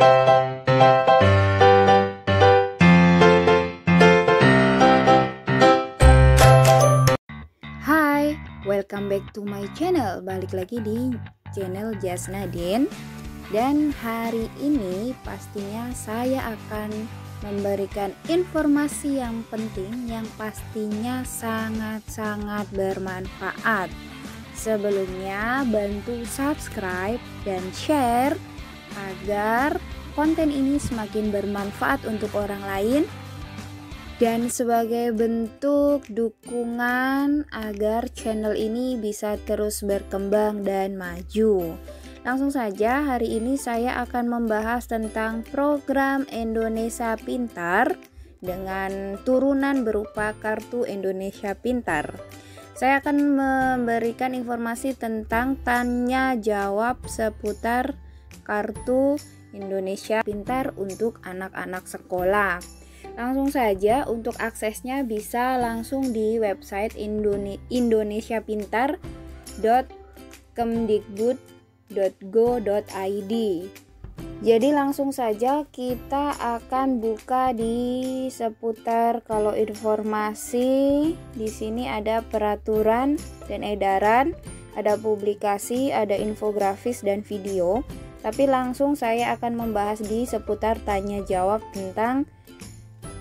Hai, welcome back to my channel. Balik lagi di channel Jas Nadine. Dan hari ini pastinya saya akan memberikan informasi yang penting yang pastinya sangat-sangat bermanfaat. Sebelumnya bantu subscribe dan share agar konten ini semakin bermanfaat untuk orang lain dan sebagai bentuk dukungan agar channel ini bisa terus berkembang dan maju. Langsung saja, hari ini saya akan membahas tentang program Indonesia Pintar dengan turunan berupa Kartu Indonesia Pintar. Saya akan memberikan informasi tentang tanya jawab seputar Kartu Indonesia Pintar untuk anak-anak sekolah. Langsung saja, untuk aksesnya bisa langsung di website indonesiapintar.kemdikbud.go.id. Jadi langsung saja kita akan buka di seputar kalau informasi. Di sini ada peraturan dan edaran, ada publikasi, ada infografis dan video. Tapi langsung saya akan membahas di seputar tanya jawab tentang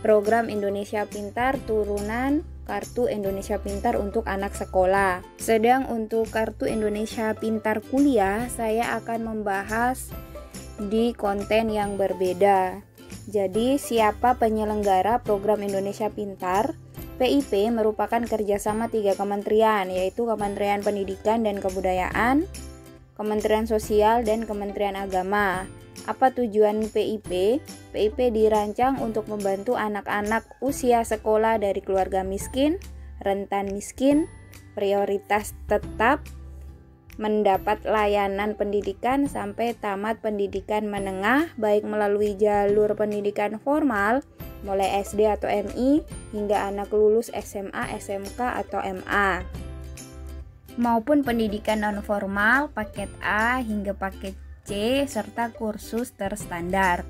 program Indonesia Pintar turunan Kartu Indonesia Pintar untuk anak sekolah. Sedang untuk Kartu Indonesia Pintar kuliah, saya akan membahas di konten yang berbeda. Jadi, siapa penyelenggara program Indonesia Pintar? PIP merupakan kerjasama 3 kementerian, yaitu Kementerian Pendidikan dan Kebudayaan, Kementerian Sosial, dan Kementerian Agama. Apa tujuan PIP? PIP dirancang untuk membantu anak-anak usia sekolah dari keluarga miskin, rentan miskin, prioritas tetap, mendapat layanan pendidikan sampai tamat pendidikan menengah, baik melalui jalur pendidikan formal, mulai SD atau MI, hingga anak lulus SMA, SMK, atau MA, maupun pendidikan non-formal, paket A hingga paket C, serta kursus terstandar.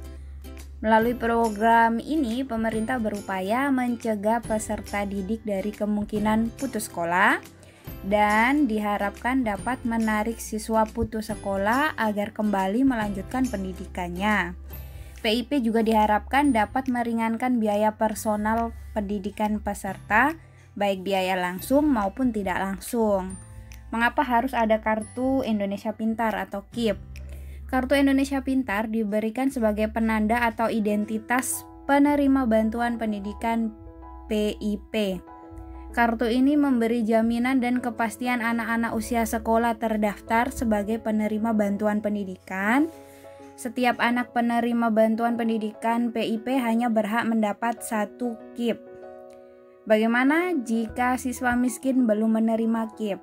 Melalui program ini, pemerintah berupaya mencegah peserta didik dari kemungkinan putus sekolah dan diharapkan dapat menarik siswa putus sekolah agar kembali melanjutkan pendidikannya. PIP juga diharapkan dapat meringankan biaya personal pendidikan peserta, baik biaya langsung maupun tidak langsung. Mengapa harus ada Kartu Indonesia Pintar atau KIP? Kartu Indonesia Pintar diberikan sebagai penanda atau identitas penerima bantuan pendidikan PIP. Kartu ini memberi jaminan dan kepastian anak-anak usia sekolah terdaftar sebagai penerima bantuan pendidikan. Setiap anak penerima bantuan pendidikan PIP hanya berhak mendapat 1 KIP. Bagaimana jika siswa miskin belum menerima KIP?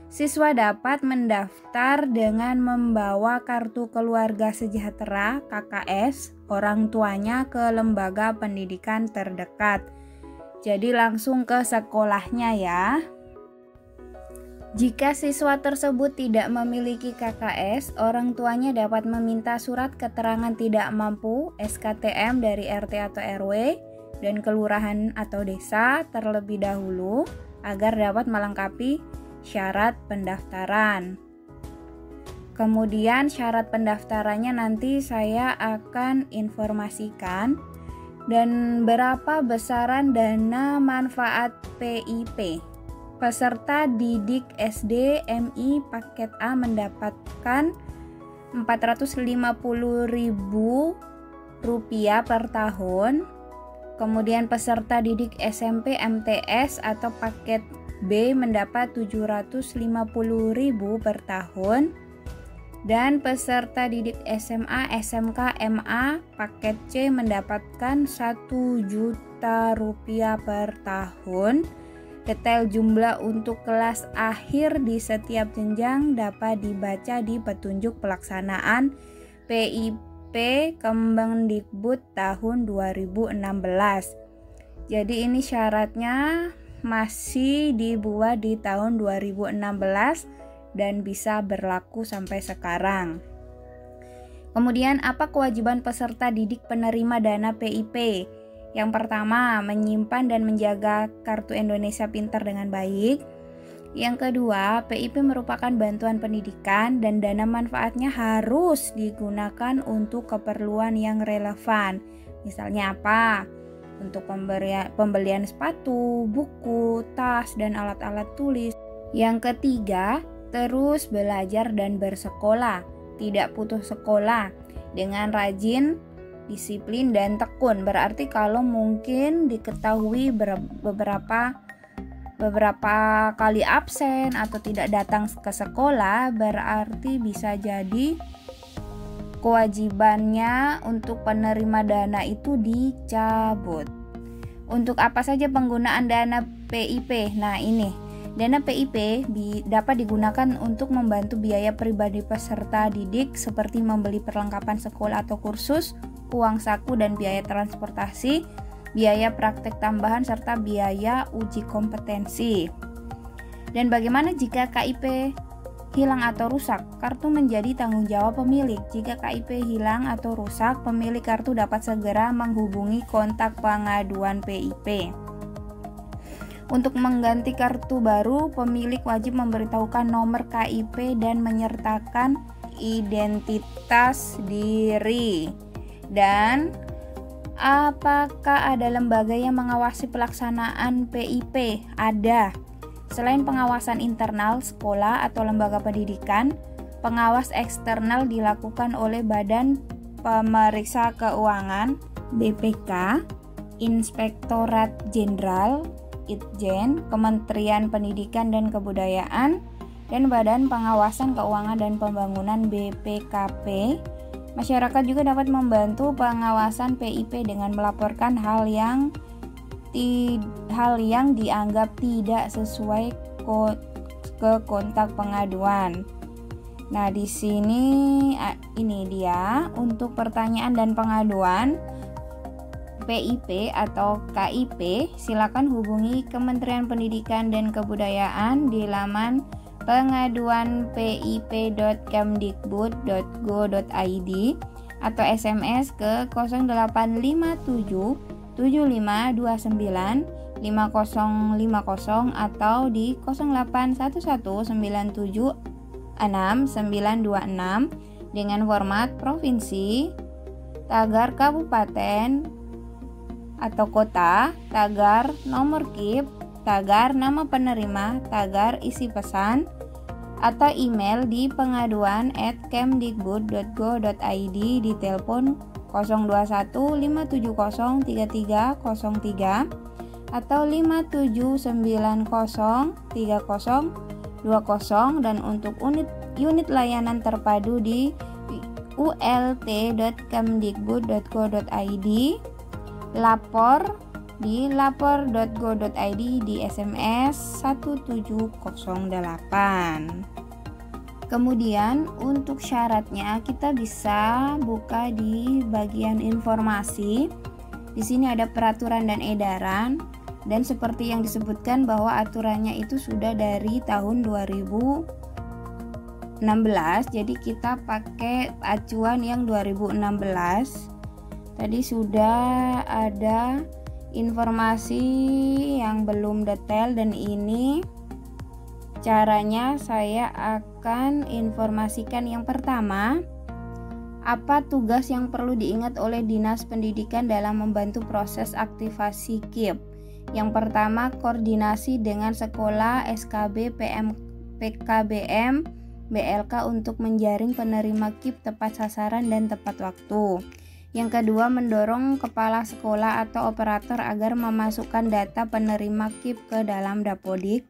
Siswa dapat mendaftar dengan membawa kartu keluarga sejahtera KKS orang tuanya ke lembaga pendidikan terdekat. Jadi langsung ke sekolahnya ya. Jika siswa tersebut tidak memiliki KKS, orang tuanya dapat meminta surat keterangan tidak mampu SKTM dari RT atau RW dan kelurahan atau desa terlebih dahulu agar dapat melengkapi syarat pendaftaran. Kemudian syarat pendaftarannya nanti saya akan informasikan, dan berapa besaran dana manfaat PIP. Peserta didik SD MI paket A mendapatkan Rp450.000 per tahun. Kemudian peserta didik SMP MTS atau paket B mendapat Rp750.000 per tahun, dan peserta didik SMA, SMK, MA paket C mendapatkan Rp1.000.000 per tahun. Detail jumlah untuk kelas akhir di setiap jenjang dapat dibaca di petunjuk pelaksanaan PIP Kemdikbud tahun 2016. Jadi ini syaratnya masih dibuat di tahun 2016 dan bisa berlaku sampai sekarang. Kemudian, apa kewajiban peserta didik penerima dana PIP? Yang pertama, menyimpan dan menjaga Kartu Indonesia Pintar dengan baik. Yang kedua, PIP merupakan bantuan pendidikan dan dana manfaatnya harus digunakan untuk keperluan yang relevan. Misalnya apa? Untuk pembelian sepatu, buku, tas, dan alat-alat tulis. Yang ketiga, terus belajar dan bersekolah, tidak putus sekolah, dengan rajin, disiplin, dan tekun. Berarti kalau mungkin diketahui beberapa kali absen atau tidak datang ke sekolah, berarti bisa jadi kewajibannya untuk penerima dana itu dicabut. Untuk apa saja penggunaan dana PIP? Nah, ini dana PIP dapat digunakan untuk membantu biaya pribadi peserta didik seperti membeli perlengkapan sekolah atau kursus, uang saku dan biaya transportasi, biaya praktek tambahan serta biaya uji kompetensi. Dan bagaimana jika KIP hilang atau rusak? Kartu menjadi tanggung jawab pemilik. Jika KIP hilang atau rusak, pemilik kartu dapat segera menghubungi kontak pengaduan PIP. Untuk mengganti kartu baru, pemilik wajib memberitahukan nomor KIP dan menyertakan identitas diri. Dan apakah ada lembaga yang mengawasi pelaksanaan PIP? Ada. Selain pengawasan internal sekolah atau lembaga pendidikan, pengawas eksternal dilakukan oleh Badan Pemeriksa Keuangan (BPK), Inspektorat Jenderal (Itjen), Kementerian Pendidikan dan Kebudayaan, dan Badan Pengawasan Keuangan dan Pembangunan (BPKP). Masyarakat juga dapat membantu pengawasan PIP dengan melaporkan hal yang dianggap tidak sesuai ke kontak pengaduan. Nah, di sini ini dia untuk pertanyaan dan pengaduan PIP atau KIP. Silakan hubungi Kementerian Pendidikan dan Kebudayaan di laman pengaduan.pip.kemdikbud.go.id atau SMS ke 0857 7529 5050 atau di 0811976926 dengan format provinsi, tagar kabupaten atau kota, tagar nomor KIP, tagar nama penerima, tagar isi pesan, atau email di pengaduan@kemdikbud.go.id di telepon 02157033003 atau 57903020 dan untuk unit layanan terpadu di ult.kemdikbud.go.id, lapor di lapor.go.id di SMS 1708. Kemudian untuk syaratnya kita bisa buka di bagian informasi. Di sini ada peraturan dan edaran, dan seperti yang disebutkan bahwa aturannya itu sudah dari tahun 2016. Jadi kita pakai acuan yang 2016. Tadi sudah ada informasi yang belum detail, dan ini caranya saya akan informasikan. Yang pertama, apa tugas yang perlu diingat oleh Dinas Pendidikan dalam membantu proses aktivasi KIP? Yang pertama, koordinasi dengan sekolah, SKB, PKBM, BLK untuk menjaring penerima KIP tepat sasaran dan tepat waktu. Yang kedua, mendorong kepala sekolah atau operator agar memasukkan data penerima KIP ke dalam Dapodik.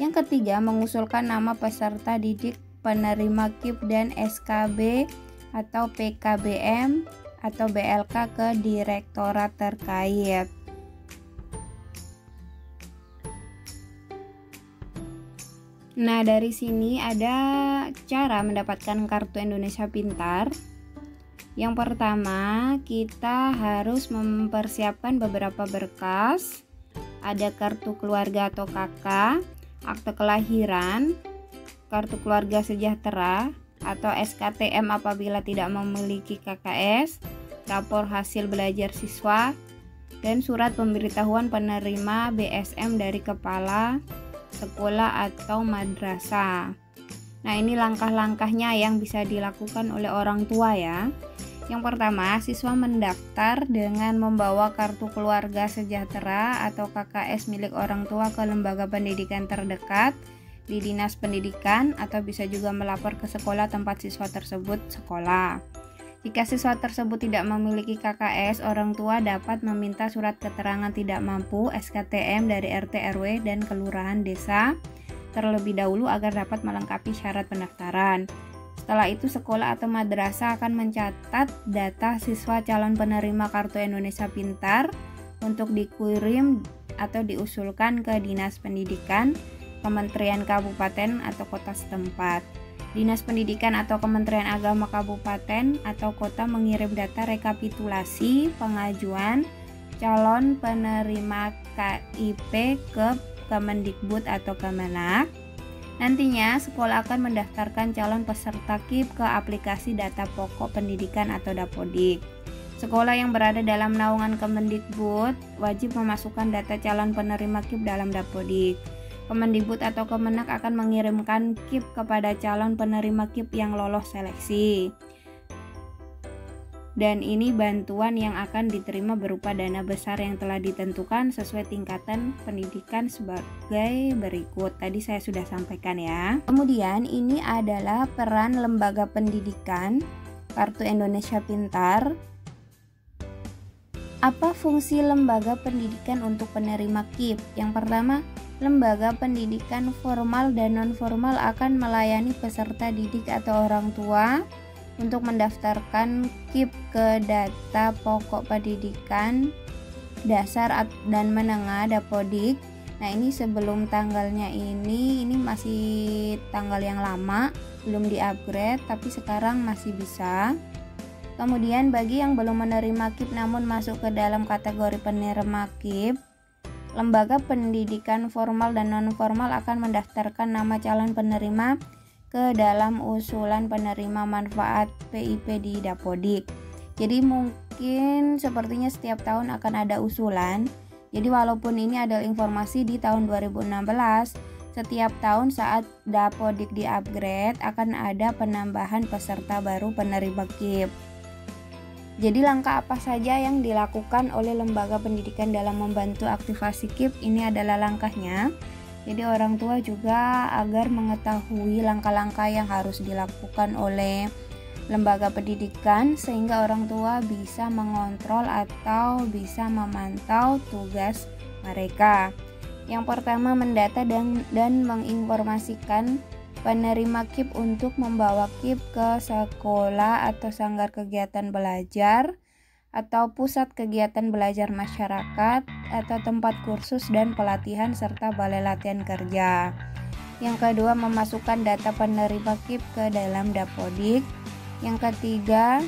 Yang ketiga, mengusulkan nama peserta didik penerima KIP dan SKB atau PKBM atau BLK ke direktorat terkait. Nah, dari sini ada cara mendapatkan Kartu Indonesia Pintar. Yang pertama, kita harus mempersiapkan beberapa berkas. Ada kartu keluarga atau KK, akte kelahiran, kartu keluarga sejahtera, atau SKTM apabila tidak memiliki KKS, rapor hasil belajar siswa, dan surat pemberitahuan penerima BSM dari kepala sekolah atau madrasah. Nah, ini langkah-langkahnya yang bisa dilakukan oleh orang tua ya. Yang pertama, siswa mendaftar dengan membawa kartu keluarga sejahtera atau KKS milik orang tua ke lembaga pendidikan terdekat di Dinas Pendidikan, atau bisa juga melapor ke sekolah tempat siswa tersebut sekolah. Jika siswa tersebut tidak memiliki KKS, orang tua dapat meminta surat keterangan tidak mampu SKTM dari RT RW dan kelurahan desa terlebih dahulu agar dapat melengkapi syarat pendaftaran. Setelah itu, sekolah atau madrasah akan mencatat data siswa calon penerima Kartu Indonesia Pintar untuk dikirim atau diusulkan ke Dinas Pendidikan, Kementerian Kabupaten atau kota setempat. Dinas Pendidikan atau Kementerian Agama Kabupaten atau kota mengirim data rekapitulasi pengajuan calon penerima KIP ke Kemendikbud atau Kemenak. Nantinya sekolah akan mendaftarkan calon peserta KIP ke aplikasi data pokok pendidikan atau Dapodik. Sekolah yang berada dalam naungan Kemendikbud wajib memasukkan data calon penerima KIP dalam Dapodik. Kemendikbud atau Kemenak akan mengirimkan KIP kepada calon penerima KIP yang lolos seleksi. Dan ini bantuan yang akan diterima berupa dana besar yang telah ditentukan sesuai tingkatan pendidikan sebagai berikut. Tadi saya sudah sampaikan ya. Kemudian ini adalah peran lembaga pendidikan Kartu Indonesia Pintar. Apa fungsi lembaga pendidikan untuk penerima KIP? Yang pertama, lembaga pendidikan formal dan non-formal akan melayani peserta didik atau orang tua untuk mendaftarkan KIP ke data pokok pendidikan dasar dan menengah Dapodik. Nah, ini sebelum tanggalnya ini masih tanggal yang lama, belum di-upgrade, tapi sekarang masih bisa. Kemudian bagi yang belum menerima KIP namun masuk ke dalam kategori penerima KIP, lembaga pendidikan formal dan non-formal akan mendaftarkan nama calon penerima ke dalam usulan penerima manfaat PIP di Dapodik. Jadi mungkin sepertinya setiap tahun akan ada usulan. Jadi walaupun ini adalah informasi di tahun 2016, setiap tahun saat Dapodik di-upgrade akan ada penambahan peserta baru penerima KIP. Jadi langkah apa saja yang dilakukan oleh lembaga pendidikan dalam membantu aktivasi KIP? Ini adalah langkahnya. Jadi orang tua juga agar mengetahui langkah-langkah yang harus dilakukan oleh lembaga pendidikan sehingga orang tua bisa mengontrol atau bisa memantau tugas mereka. Yang pertama, mendata dan menginformasikan penerima KIP untuk membawa KIP ke sekolah atau sanggar kegiatan belajar atau pusat kegiatan belajar masyarakat atau tempat kursus dan pelatihan serta balai latihan kerja. Yang kedua, memasukkan data penerima KIP ke dalam Dapodik. Yang ketiga,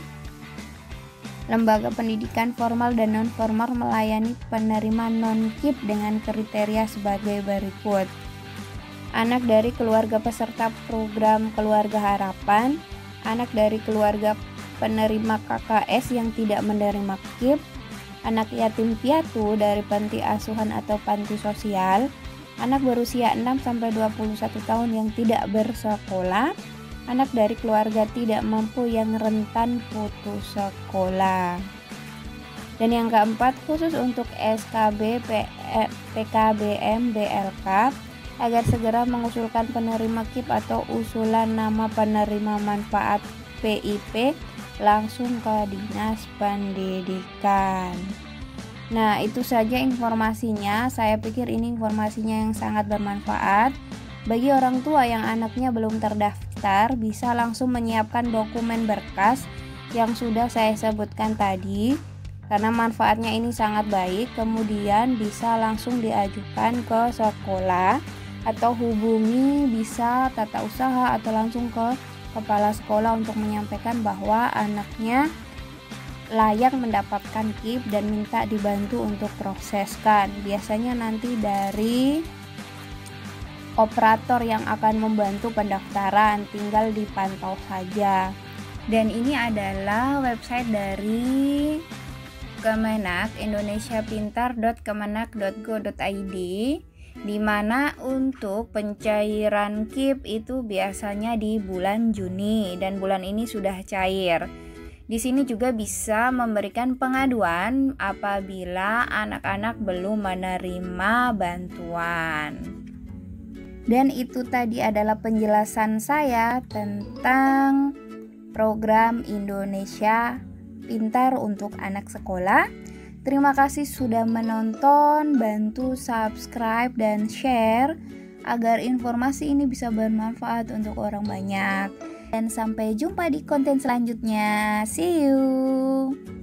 lembaga pendidikan formal dan non-formal melayani penerima non-KIP dengan kriteria sebagai berikut. Anak dari keluarga peserta program Keluarga Harapan, anak dari keluarga penerima KKS yang tidak menerima KIP, anak yatim piatu dari panti asuhan atau panti sosial, anak berusia 6-21 tahun yang tidak bersekolah, anak dari keluarga tidak mampu yang rentan putus sekolah. Dan yang keempat, khusus untuk SKB, PKBM, BLK, agar segera mengusulkan penerima KIP atau usulan nama penerima manfaat PIP langsung ke Dinas Pendidikan. Nah, itu saja informasinya. Saya pikir ini informasinya yang sangat bermanfaat. Bagi orang tua yang anaknya belum terdaftar, bisa langsung menyiapkan dokumen berkas yang sudah saya sebutkan tadi, karena manfaatnya ini sangat baik. Kemudian bisa langsung diajukan ke sekolah atau hubungi bisa tata usaha atau langsung ke kepala sekolah untuk menyampaikan bahwa anaknya layak mendapatkan KIP dan minta dibantu untuk proseskan. Biasanya nanti dari operator yang akan membantu pendaftaran, tinggal dipantau saja. Dan ini adalah website dari Kemenak, indonesiapintar.kemenak.go.id, di mana untuk pencairan KIP itu biasanya di bulan Juni dan bulan ini sudah cair. Di sini juga bisa memberikan pengaduan apabila anak-anak belum menerima bantuan. Dan itu tadi adalah penjelasan saya tentang program Indonesia Pintar untuk anak sekolah. Terima kasih sudah menonton, bantu subscribe dan share agar informasi ini bisa bermanfaat untuk orang banyak. Dan sampai jumpa di konten selanjutnya. See you.